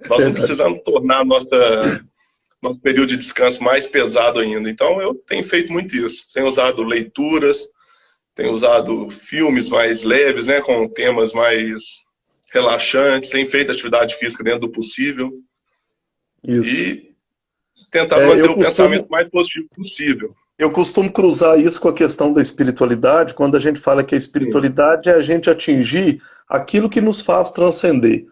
É Nós não verdade. precisamos tornar nosso período de descanso mais pesado ainda. Então, eu tenho feito muito isso. Tenho usado leituras, tenho usado filmes mais leves, né, com temas mais relaxantes, tenho feito atividade física dentro do possível Isso. e tentado É, manter o pensamento mais positivo possível. eu costumo cruzar isso com a questão da espiritualidade, quando a gente fala que a Sim, espiritualidade é a gente atingir aquilo que nos faz transcender.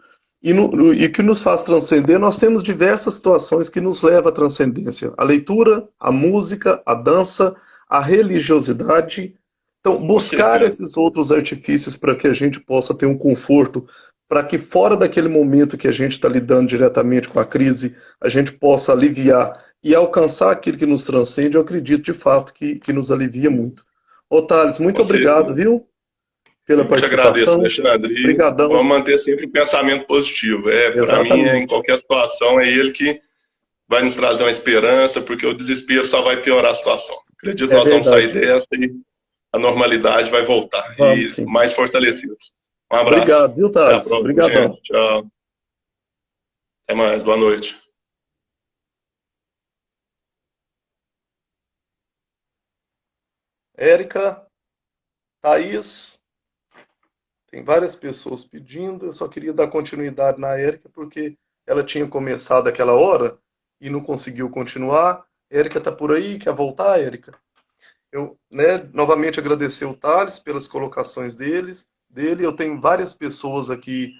E que nos faz transcender, nós temos diversas situações que nos levam à transcendência. A leitura, a música, a dança, a religiosidade. Então, com buscar certeza. esses outros artifícios para que a gente possa ter um conforto, para que fora daquele momento que a gente está lidando diretamente com a crise, a gente possa aliviar e alcançar aquilo que nos transcende, eu acredito de fato que nos alivia muito. Ô, Thales, muito Com obrigado, certeza. viu, pela Eu que te agradeço, participação. Alexandre. E Obrigadão. vamos manter sempre o pensamento positivo. Para mim, em Exatamente. qualquer situação, é ele que vai nos trazer uma esperança, porque o desespero só vai piorar a situação. Acredito que É nós vamos sair verdade. dessa e a normalidade vai voltar Vamos e sim. mais fortalecidos. Um abraço. Obrigado, viu, Até a Thales? próxima, Obrigadão. gente. Tchau. Até mais. Boa noite. Érica, Thaís, tem várias pessoas pedindo. Eu só queria dar continuidade na Érica, porque ela tinha começado aquela hora e não conseguiu continuar. Érica está por aí? Quer voltar, Érica? Eu, né, novamente agradecer o Thales pelas colocações dele. Eu tenho várias pessoas aqui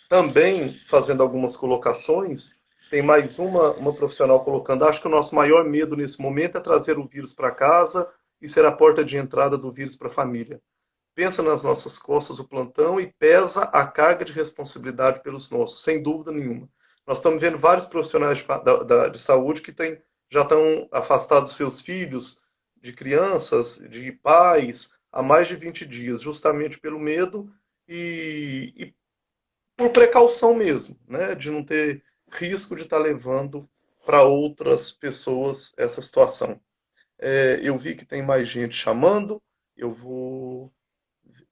também fazendo algumas colocações. Tem mais uma profissional colocando. Acho que o nosso maior medo nesse momento é trazer o vírus para casa e ser a porta de entrada do vírus para a família. Pensa nas nossas costas o plantão e pesa a carga de responsabilidade pelos nossos, sem dúvida nenhuma. Nós estamos vendo vários profissionais de saúde que já estão afastados dos seus filhos, de crianças, de pais, há mais de 20 dias, justamente pelo medo e por precaução mesmo, né, de não ter risco de estar levando para outras pessoas essa situação. Eu vi que tem mais gente chamando, eu vou.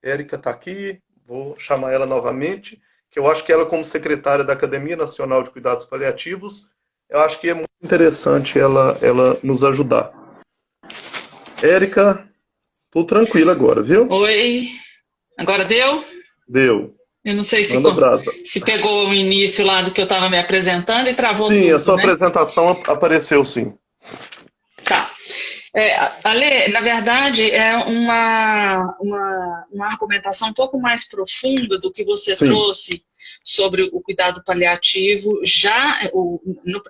Érica está aqui, vou chamar ela novamente, que eu acho que ela, como secretária da Academia Nacional de Cuidados Paliativos, eu acho que é muito interessante ela nos ajudar. Érica, tô tranquila agora, viu? Oi, agora deu? Deu. Eu não sei Manda brasa. se pegou o início lá do que eu estava me apresentando e travou Sim, a tudo, sua né? apresentação apareceu sim. Tá. Ale, na verdade, é uma argumentação um pouco mais profunda do que você Sim, trouxe sobre o cuidado paliativo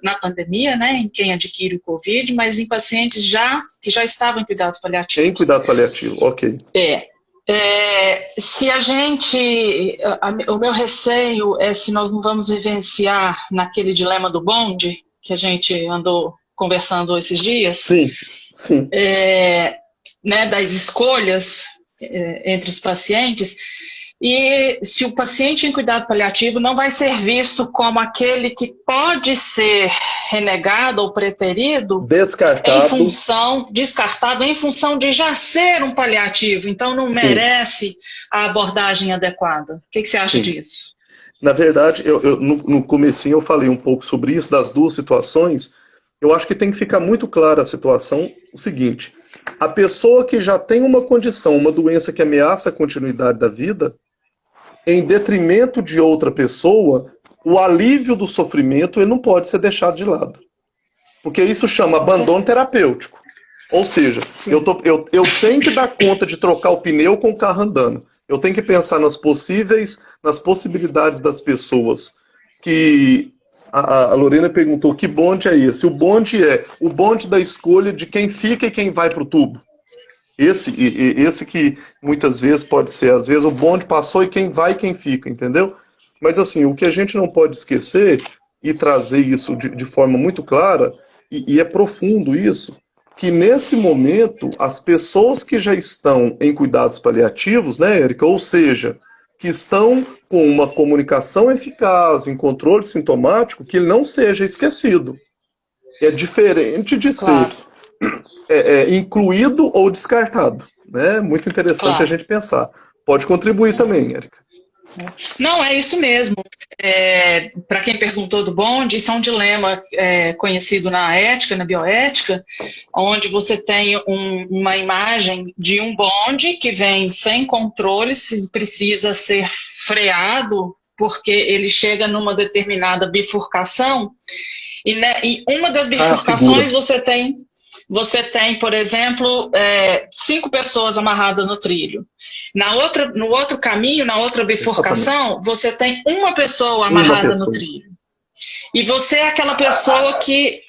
na pandemia, né, em quem adquire o Covid, mas em pacientes que já estavam em cuidados em paliativos. cuidado paliativo, ok. Se a gente. O meu receio é se nós não vamos vivenciar naquele dilema do bonde, que a gente andou conversando esses dias, Sim, sim. né, das escolhas entre os pacientes, e se o paciente em cuidado paliativo não vai ser visto como aquele que pode ser renegado ou preterido Descartado, descartado em função de já ser um paliativo, então não sim, merece a abordagem adequada. O que você acha sim. disso? Na verdade, no comecinho eu falei um pouco sobre isso, das duas situações. Eu acho que tem que ficar muito clara a situação, o seguinte, a pessoa que já tem uma condição, uma doença que ameaça a continuidade da vida, em detrimento de outra pessoa, o alívio do sofrimento ele não pode ser deixado de lado. Porque isso chama Com abandono certeza. terapêutico. Ou seja, Sim. eu tenho que dar conta de trocar o pneu com o carro andando. Eu tenho que pensar nas possibilidades das pessoas. Que a Lorena perguntou que bonde é esse? O bonde é o bonde da escolha de quem fica e quem vai para o tubo. Esse que muitas vezes pode ser, às vezes o bonde passou e quem vai e quem fica, entendeu? Mas assim, o que a gente não pode esquecer e trazer isso de forma muito clara, e é profundo isso, que nesse momento as pessoas que já estão em cuidados paliativos, né, Érica, ou seja, que estão com uma comunicação eficaz, em controle sintomático, que ele não seja esquecido. É diferente de ser Claro, incluído ou descartado. Né? Muito interessante a claro. gente pensar. Pode contribuir também, Érica. Não, é isso mesmo. Para quem perguntou do bonde, isso é um dilema conhecido na ética, na bioética, onde você tem uma imagem de um bonde que vem sem controle, se precisa ser freado, porque ele chega numa determinada bifurcação, e, né, em uma das Figura. bifurcações você tem, por exemplo, 5 pessoas amarradas no trilho. No outro caminho, na outra Exatamente. bifurcação, você tem uma pessoa Uma amarrada no pessoa. trilho. E você é aquela pessoa que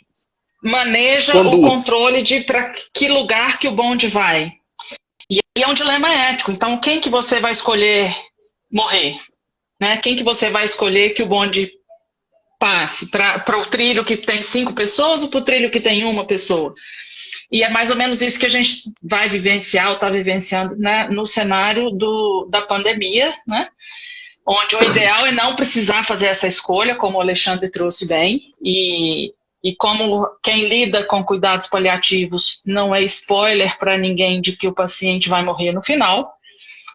maneja o Conduz. controle de para que lugar que o bonde vai. E aí é um dilema ético. Então, quem que você vai escolher morrer? Né? Quem que você vai escolher que o bonde passe? Para o trilho que tem 5 pessoas ou para o trilho que tem uma pessoa? E é mais ou menos isso que a gente vai vivenciar, ou está vivenciando, né, no cenário da pandemia, né, onde o ideal é não precisar fazer essa escolha, como o Alexandre trouxe bem, e como quem lida com cuidados paliativos não é spoiler para ninguém de que o paciente vai morrer no final,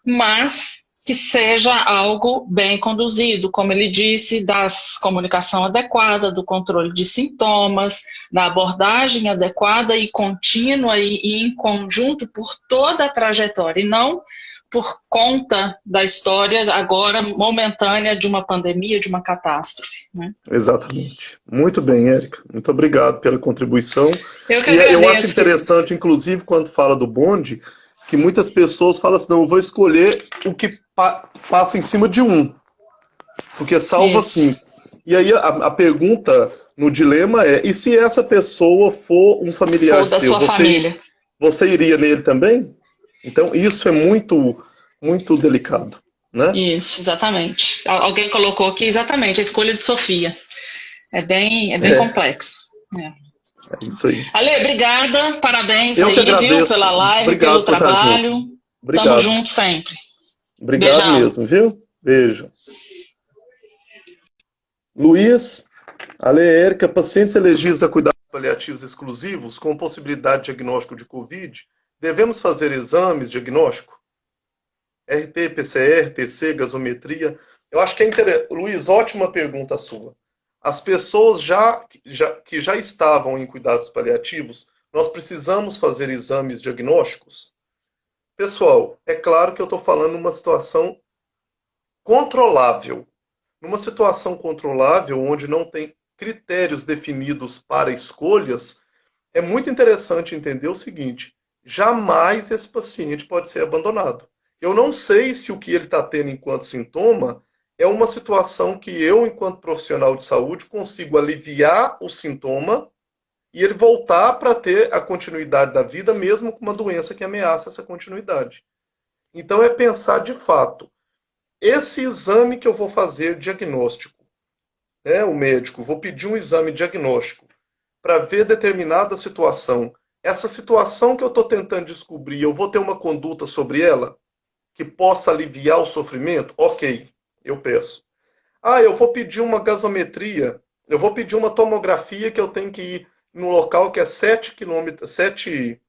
mas que seja algo bem conduzido, como ele disse, da comunicação adequada, do controle de sintomas, da abordagem adequada e contínua e em conjunto por toda a trajetória, e não por conta da história agora momentânea de uma pandemia, de uma catástrofe. Né? Exatamente. Muito bem, Érica. Muito obrigado pela contribuição. Eu que E eu acho agradeço, querido. interessante, inclusive, quando fala do bonde, que muitas pessoas falam assim, não, eu vou escolher o que passa em cima de um, porque salva Isso. cinco. E aí a pergunta no dilema é, e se essa pessoa for um familiar For da seu, sua família. você iria nele também? Então, isso é muito, muito delicado, né? Isso, exatamente. Alguém colocou aqui exatamente a escolha de Sofia. É bem É, complexo. É. é isso aí. Ale, obrigada, parabéns Eu que aí, viu, pela agradeço. live, pelo Obrigado por estar junto. trabalho. Tamo Obrigado. junto sempre. Obrigado Beijão. mesmo, viu? Beijo. Luiz, Ale, Érica, pacientes elegidos a cuidados paliativos exclusivos com possibilidade de diagnóstico de Covid, devemos fazer exames diagnóstico? RT, PCR, TC, gasometria. Eu acho que é interessante. Luiz, ótima pergunta sua. As pessoas que já estavam em cuidados paliativos, nós precisamos fazer exames diagnósticos? Pessoal, é claro que eu estou falando numa situação controlável. Numa situação controlável, onde não tem critérios definidos para escolhas, é muito interessante entender o seguinte: jamais esse paciente pode ser abandonado. Eu não sei se o que ele está tendo enquanto sintoma é uma situação que eu, enquanto profissional de saúde, consigo aliviar o sintoma e ele voltar para ter a continuidade da vida, mesmo com uma doença que ameaça essa continuidade. Então, é pensar de fato, esse exame que eu vou fazer diagnóstico, né, o médico, vou pedir um exame diagnóstico para ver determinada situação. Essa situação que eu estou tentando descobrir, eu vou ter uma conduta sobre ela que possa aliviar o sofrimento? Ok, eu peço. Ah, eu vou pedir uma gasometria, eu vou pedir uma tomografia que eu tenho que ir num local que é 7 quilômetros, 7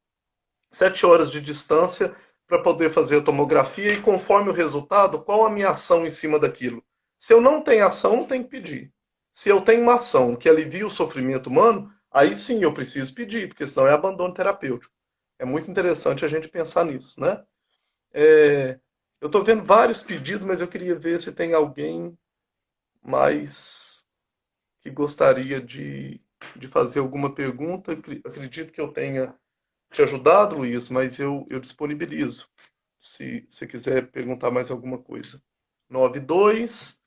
horas de distância para poder fazer a tomografia e conforme o resultado, qual a minha ação em cima daquilo? Se eu não tenho ação, não tenho que pedir. Se eu tenho uma ação que alivia o sofrimento humano, aí sim eu preciso pedir, porque senão é abandono terapêutico. É muito interessante a gente pensar nisso, né? Eu estou vendo vários pedidos, mas eu queria ver se tem alguém mais que gostaria de fazer alguma pergunta. Acredito que eu tenha te ajudado, Luiz, mas eu disponibilizo se você quiser perguntar mais alguma coisa. 92.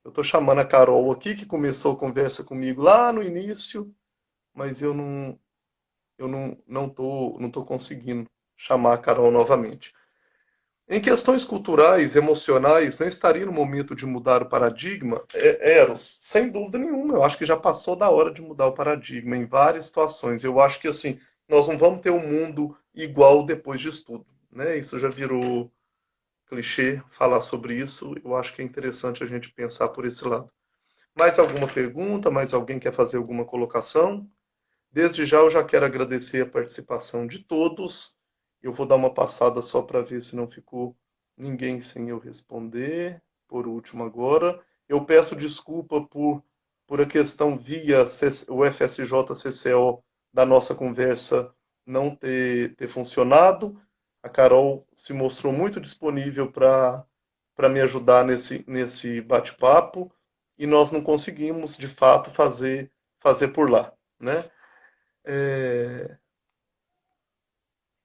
Eu estou chamando a Carol aqui, que começou a conversa comigo lá no início, mas eu não tô conseguindo chamar a Carol novamente. Em questões culturais, emocionais, não estaria no momento de mudar o paradigma? Eros, sem dúvida nenhuma. Eu acho que já passou da hora de mudar o paradigma em várias situações. Eu acho que assim, nós não vamos ter um mundo igual depois disso tudo, né? Isso já virou clichê falar sobre isso. Eu acho que é interessante a gente pensar por esse lado. Mais alguma pergunta? Mais alguém quer fazer alguma colocação? Desde já eu já quero agradecer a participação de todos. Eu vou dar uma passada só para ver se não ficou ninguém sem eu responder. Por último agora, eu peço desculpa por a questão via o FSJ CCO da nossa conversa não ter funcionado. A Carol se mostrou muito disponível para me ajudar nesse bate-papo e nós não conseguimos, de fato, fazer por lá, né? É,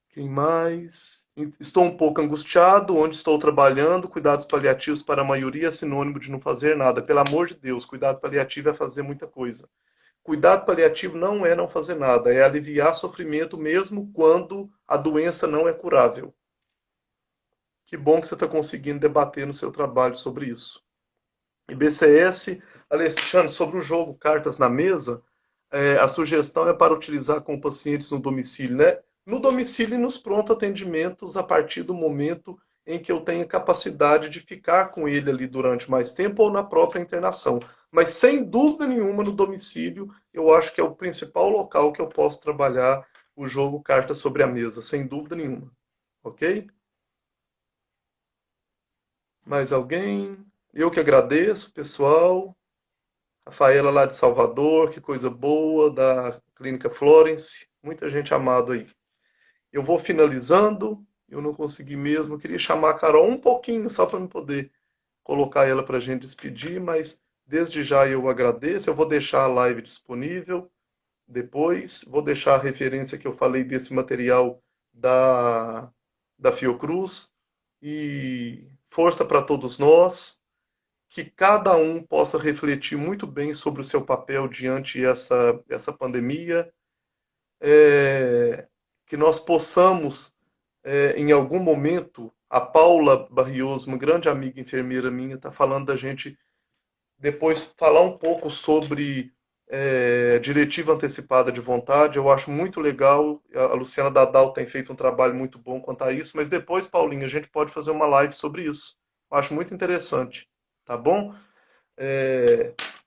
quem mais? Estou um pouco angustiado. Onde estou trabalhando? Cuidados paliativos para a maioria é sinônimo de não fazer nada. Pelo amor de Deus, cuidado paliativo é fazer muita coisa. Cuidado paliativo não é não fazer nada, é aliviar sofrimento mesmo quando a doença não é curável. Que bom que você está conseguindo debater no seu trabalho sobre isso. E BCS, Alexandre, sobre o jogo Cartas na Mesa, a sugestão é para utilizar com pacientes no domicílio, né? No domicílio e nos pronto atendimentos a partir do momento em que eu tenha capacidade de ficar com ele ali durante mais tempo ou na própria internação. Mas sem dúvida nenhuma no domicílio, eu acho que é o principal local que eu posso trabalhar o jogo Cartas sobre a Mesa, sem dúvida nenhuma. Ok? Mais alguém? Eu que agradeço, pessoal. Rafaela lá de Salvador, que coisa boa, da Clínica Florence. Muita gente amada aí. Eu vou finalizando. Eu não consegui mesmo. Eu queria chamar a Carol um pouquinho, só para eu poder colocar ela para a gente despedir, mas desde já eu agradeço. Eu vou deixar a live disponível depois. Vou deixar a referência que eu falei desse material da Fiocruz. E força para todos nós, que cada um possa refletir muito bem sobre o seu papel diante essa pandemia, que nós possamos, em algum momento, a Paula Barrios, uma grande amiga enfermeira minha, está falando da gente depois falar um pouco sobre diretiva antecipada de vontade. Eu acho muito legal. A Luciana Dadal tem feito um trabalho muito bom quanto a isso, mas depois, Paulinha, a gente pode fazer uma live sobre isso. Eu acho muito interessante, tá bom?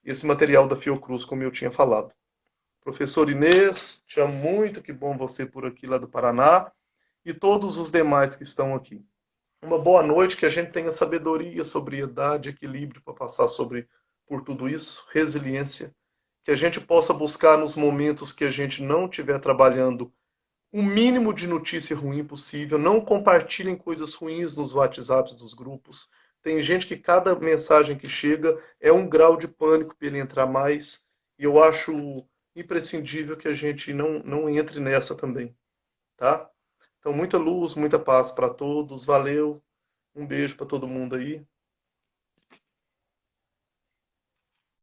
Esse material da Fiocruz, como eu tinha falado. Professor Inês, te amo muito, que bom você por aqui lá do Paraná, e todos os demais que estão aqui. Uma boa noite, que a gente tenha sabedoria, sobriedade, equilíbrio para passar por tudo isso, resiliência, que a gente possa buscar nos momentos que a gente não estiver trabalhando o mínimo de notícia ruim possível, não compartilhem coisas ruins nos WhatsApps dos grupos. Tem gente que cada mensagem que chega é um grau de pânico para ele entrar mais, e eu acho imprescindível que a gente não entre nessa também, tá? Então, muita luz, muita paz para todos, valeu, um beijo para todo mundo aí.